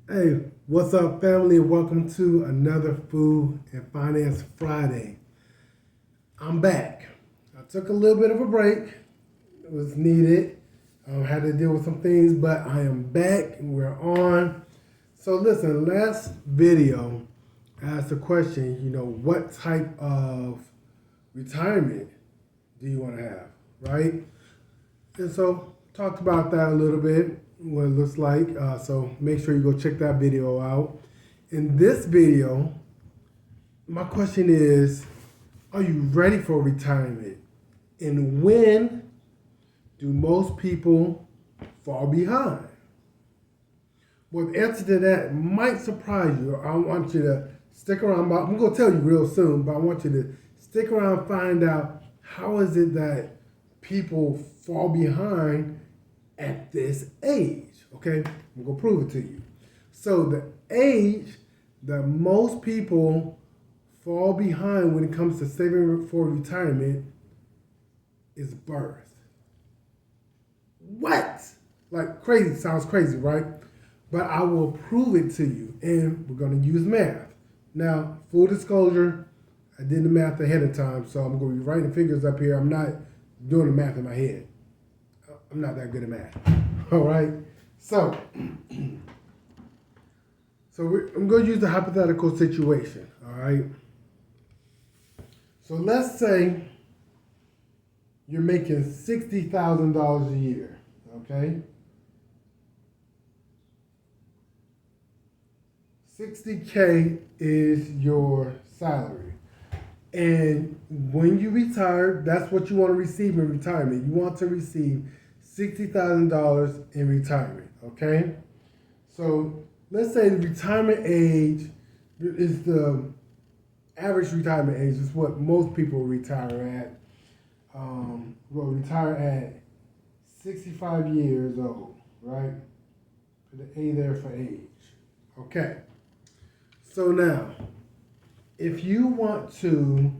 Hey, what's up, family? Welcome to another Food and Finance Friday. I'm back. I took a little bit of a break. It was needed. Had to deal with some things, but I am back and we're on. So, listen, last video I asked a question, what type of retirement do you want to have, right? And so, talked about that a little bit, what it looks like. So, make sure you go check that video out. In this video, my question is, are you ready for retirement? And when do most people fall behind? Well, the answer to that might surprise you. I want you to stick around. I'm going to tell you real soon, but I want you to stick around and find out how is it that people fall behind at this age. Okay? I'm going to prove it to you. So the age that most people fall behind when it comes to saving for retirement is birth. What? Like crazy, sounds crazy, right? But I will prove it to you, and we're going to use math. Now, full disclosure, I did the math ahead of time, so I'm going to be writing figures up here. I'm not doing the math in my head. I'm not that good at math. All right? So, I'm going to use the hypothetical situation, all right? So let's say you're making $60,000 a year, okay? 60K is your salary. And when you retire, that's what you want to receive in retirement. You want to receive $60,000 in retirement, okay? So let's say the retirement age is the average retirement age is what most people retire at. Will retire at 65 years old, right? Put the A there for age. Okay. So now, if you want to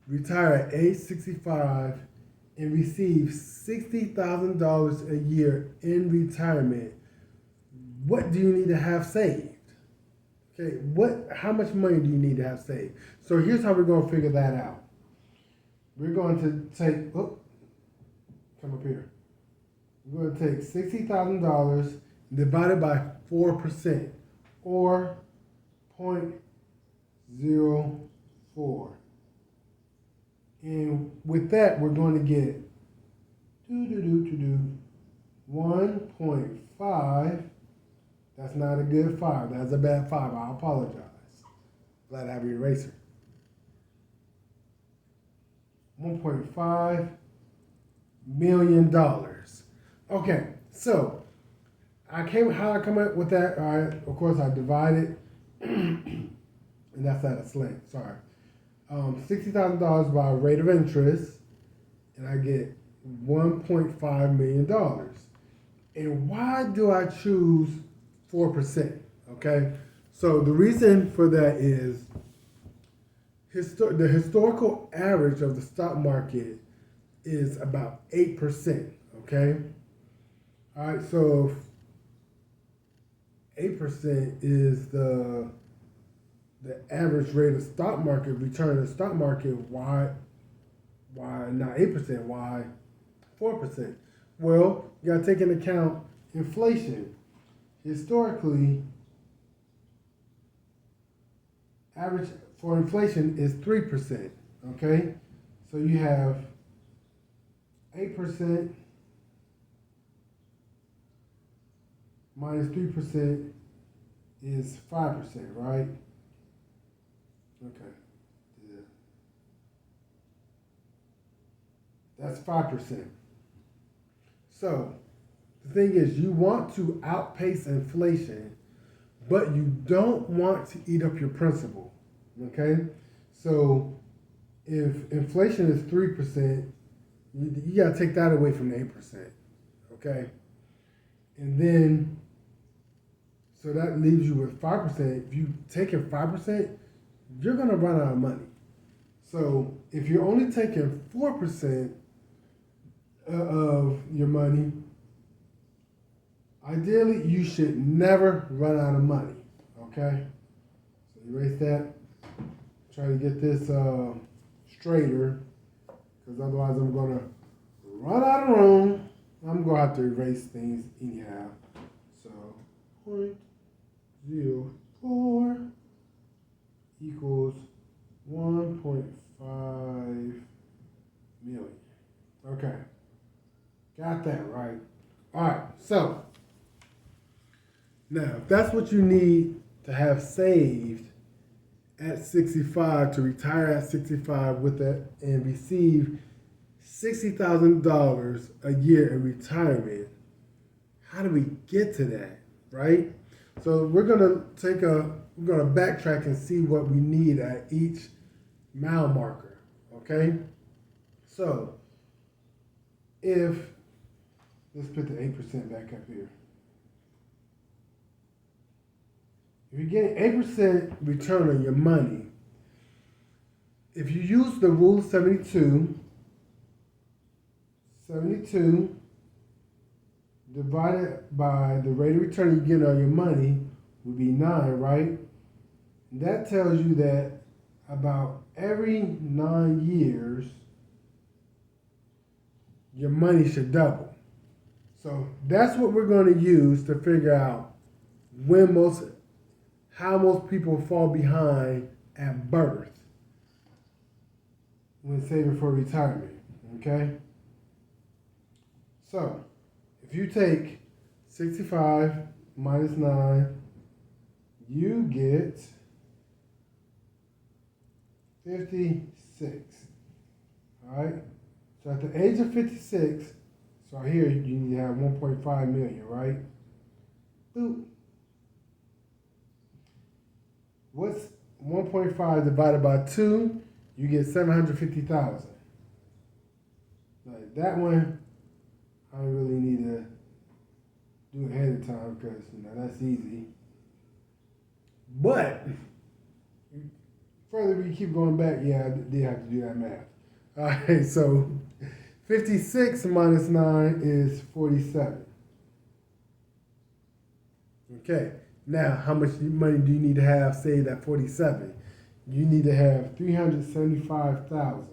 retire at age 65 and receive $60,000 a year in retirement, what do you need to have saved? Okay, how much money do you need to have saved? So here's how we're going to figure that out. We're going to take, come up here. We're going to take $60,000 divided by 4%, or 0.04. And with that, we're going to get 1.5. That's not a good 5. That's a bad 5. I apologize. Glad I have your eraser. $1.5 million. Okay, so how I come up with that? All right, of course I divide it, and that's at a slant. Sorry, $60,000 by rate of interest, and I get $1.5 million. And why do I choose 4%? Okay, so the reason for that is the historical average of the stock market is about 8%. Okay, all right, so 8% is the average rate of stock market return of stock market. Why not 8%? Why 4%? Well, you got to take into account inflation. Historically, average for inflation is 3%. Okay, so you have 8% minus 3% is 5%, right? Okay. Yeah. That's 5%. So the thing is, you want to outpace inflation, but you don't want to eat up your principal. Okay? So if inflation is 3%, you got to take that away from the 8%. Okay? And then, so that leaves you with 5%. If you take in 5%, you're going to run out of money. So if you're only taking 4% of your money, Ideally, you should never run out of money. Okay? So erase that. Try to get this straighter, because otherwise I'm going to run out of room. I'm going to have to erase things anyhow. So 0.04 equals 1.5 million. Okay. Got that right. All right. So now, if that's what you need to have saved at 65, to retire at 65 with that and receive $60,000 a year in retirement, how do we get to that, right? So we're gonna backtrack and see what we need at each mile marker, okay? So let's put the 8% back up here. If you're getting 8% return on your money, if you use the rule 72 divided by the rate of return you get on your money would be 9, right? That tells you that about every 9 years, your money should double. So that's what we're going to use to figure out how most people fall behind at birth when saving for retirement, okay? So, if you take 65 minus 9, you get 56, all right? So at the age of 56, so here you need to have 1.5 million, right? Boop. What's 1.5 divided by 2? You get 750,000. Like that one, I really need to do ahead of time because that's easy. But further we keep going back, yeah, I did have to do that math. All right, so 56 minus 9 is 47. Okay. Now, how much money do you need to have saved at 47? You need to have 375,000.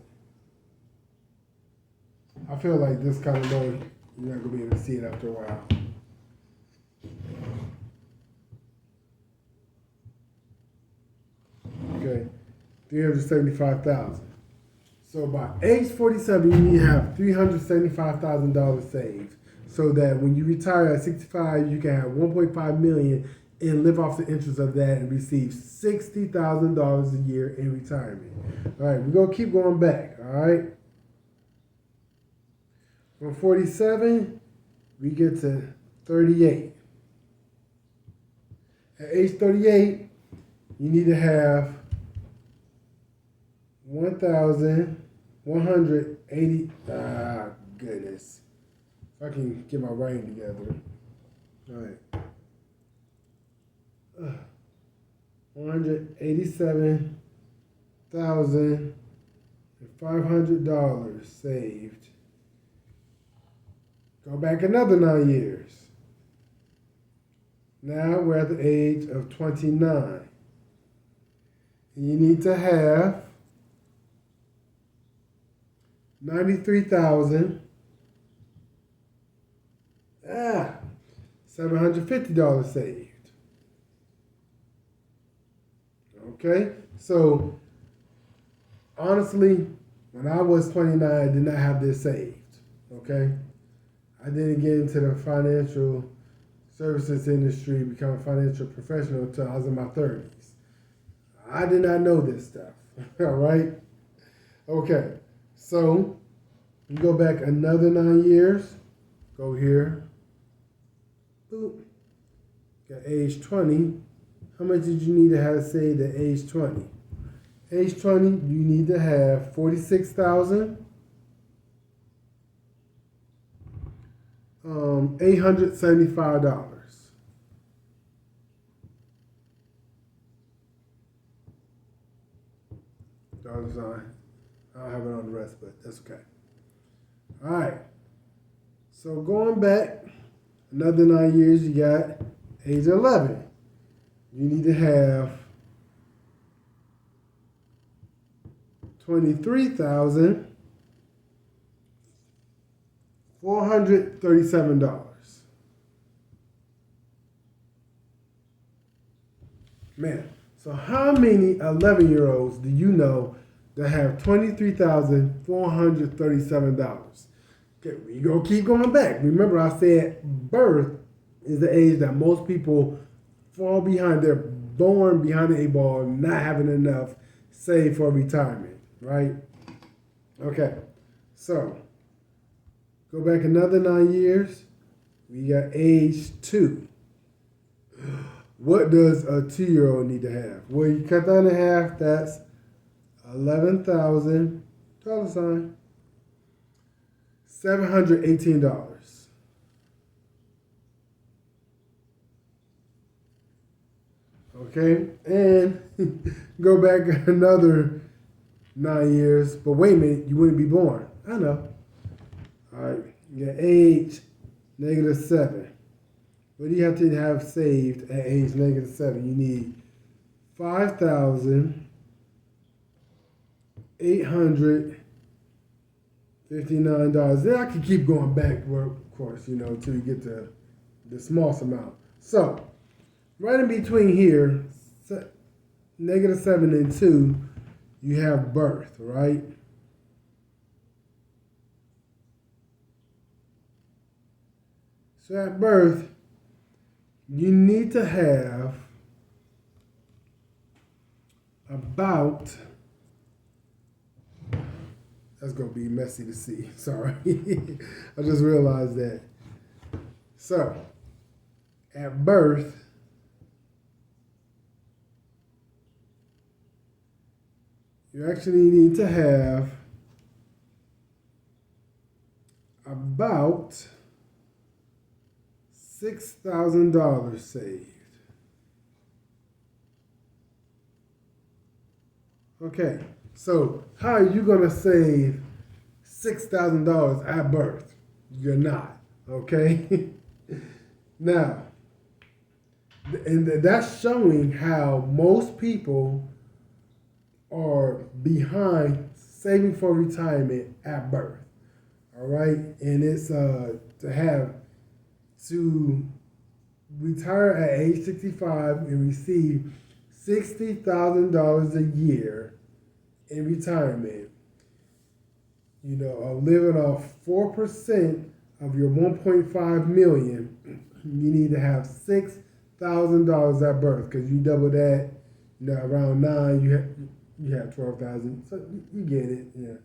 I feel like this kind of low, you're not gonna be able to see it after a while. Okay, 375,000. So by age 47, you need to have $375,000 saved, so that when you retire at 65, you can have 1.5 million and live off the interest of that and receive $60,000 a year in retirement. All right, we're gonna keep going back. All right, from 47, we get to 38. At age 38, you need to have 1,180. Goodness. If I can get my writing together. All right. $187,500 saved. Go back another 9 years. Now we're at the age of 29. You need to have $93,750 saved. Okay, so honestly, when I was 29, I did not have this saved. Okay, I didn't get into the financial services industry, become a financial professional until I was in my 30s. I did not know this stuff. All right. Okay, so you go back another 9 years. Go here. Boop. Got age 20. How much did you need to have saved at age 20? Age 20, you need to have $46,875. Dollar sign. I don't have it on the rest, but that's okay. All right. So going back Another 9 years, you got age 11. You need to have $23,437. Man, so how many 11-year-olds do you know that have $23,437? Okay, we gonna keep going back. Remember, I said birth is the age that most people fall behind. They're born behind the eight ball, not having enough saved for retirement, right? Okay, so go back another 9 years. We got age 2. What does a 2-year-old need to have? Well, you cut that in half. That's $11,718. Okay, and go back another 9 years. But wait a minute, you wouldn't be born. I know. All right, you got age -7. What do you have to have saved at age -7? You need $5,859. Then I can keep going backward, of course, until you get to the smallest amount. So, right in between here, -7 and 2, you have birth, right? So at birth, you need to have about, that's going to be messy to see, sorry. I just realized that. So, at birth, you actually need to have about $6,000 saved. Okay, so how are you going to save $6,000 at birth? You're not, okay? Now, and that's showing how most people are behind saving for retirement at birth, all right? And it's to retire at age 65 and receive $60,000 a year in retirement, living off 4% of your 1.5 million, you need to have $6,000 at birth, because you double that, around 9, you have 12,000. So you get it, yeah.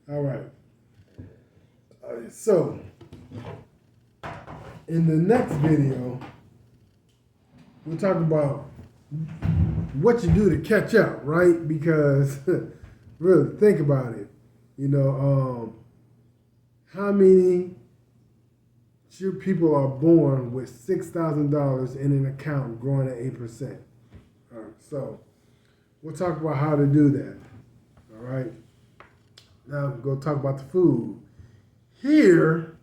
All right. So in the next video, we'll talk about what you do to catch up, right? Because really think about it. How many people are born with $6,000 in an account growing at 8%? All right, so we'll talk about how to do that. All right. Now go talk about the food. Here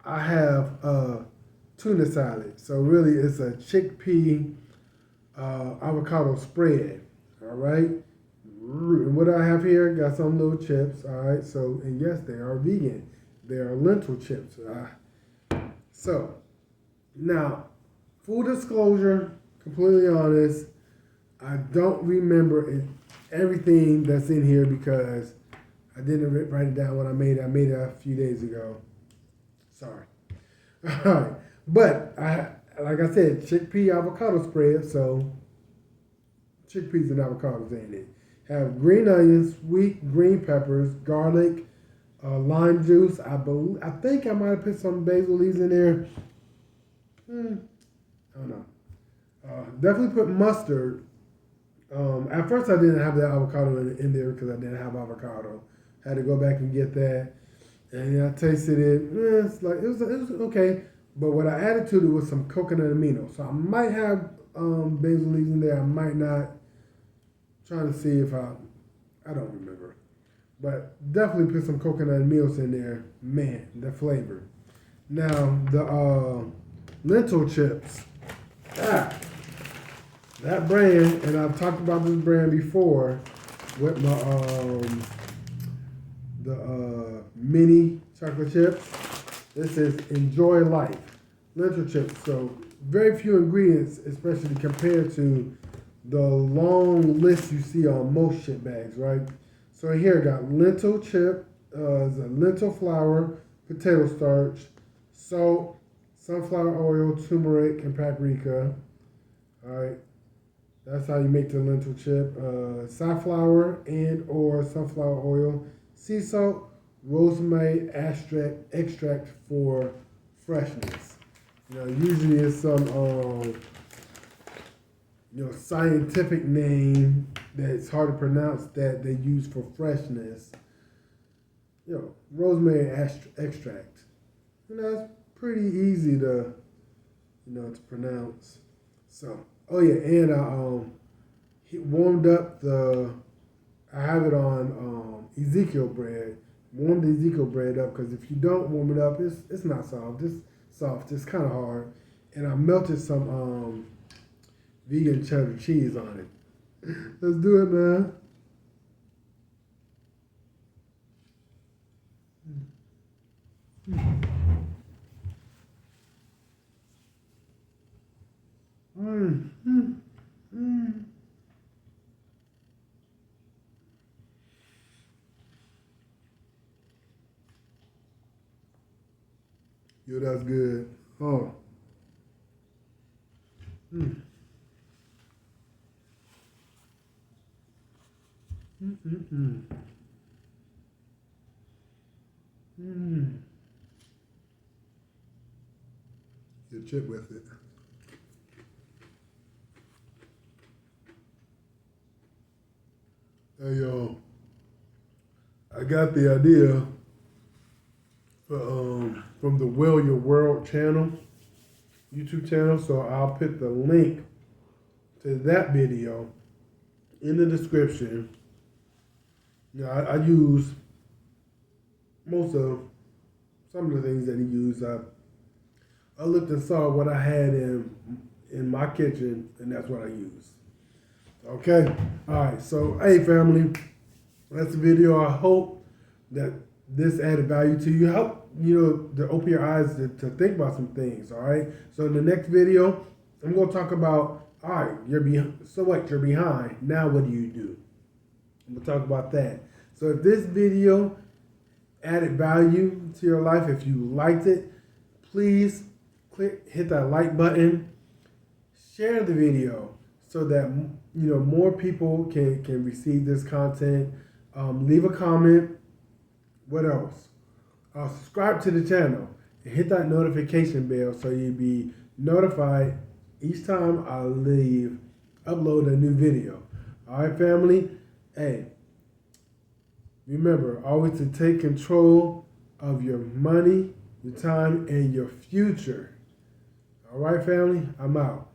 I have tuna salad. So really it's a chickpea avocado spread. All right. And what I have here, got some little chips. All right. So, and yes, they are vegan. They are lentil chips. So now, full disclosure, completely honest, I don't remember everything that's in here because I didn't write it down when I made it. I made it a few days ago. Sorry. All right. But like I said, chickpea avocado spread. So chickpeas and avocados in it. Have green onions, sweet green peppers, garlic, lime juice. I think I might have put some basil leaves in there. I don't know. Definitely put mustard. At first I didn't have the avocado in there because I didn't have avocado. Had to go back and get that. And I tasted it. It's like it was okay. But what I added to it was some coconut amino. So I might have basil leaves in there. I might not. Trying to see if I don't remember. But definitely put some coconut meals in there. Man, the flavor. Now, the lentil chips. That brand, and I've talked about this brand before with my the mini chocolate chips. This is Enjoy Life lentil chips. So very few ingredients, especially compared to the long list you see on most chip bags, right? So here I got lentil chip, lentil flour, potato starch, salt, sunflower oil, turmeric, and paprika. All right, that's how you make the lentil chip. Safflower and or sunflower oil, sea salt, rosemary extract for freshness. Usually it's some scientific name that's hard to pronounce that they use for freshness. Rosemary extract. It's pretty easy to to pronounce. So, oh yeah, and I warmed up I have it on Ezekiel bread. Warm the Ezekiel bread up because if you don't warm it up, it's not soft. It's soft. It's kind of hard. And I melted some vegan cheddar cheese on it. Let's do it, man. Yo, that's good. Oh. Get chip with it. Hey yo, I got the idea from the Well Your World channel, YouTube channel. So I'll put the link to that video in the description. I use some of the things that he used. I looked and saw what I had in my kitchen, and that's what I used. Okay, all right. So hey, family, that's the video. I hope that this added value to you. Help to open your eyes to think about some things. All right. So in the next video, I'm gonna talk about all right. You're behind. So what? You're behind. Now what do you do? I'm gonna talk about that. So if this video added value to your life, if you liked it, please hit that like button, share the video so that more people can receive this content. Leave a comment. What else? Subscribe to the channel and hit that notification bell so you'll be notified each time I upload a new video. All right, family. Hey, remember always to take control of your money, your time, and your future. All right, family. I'm out.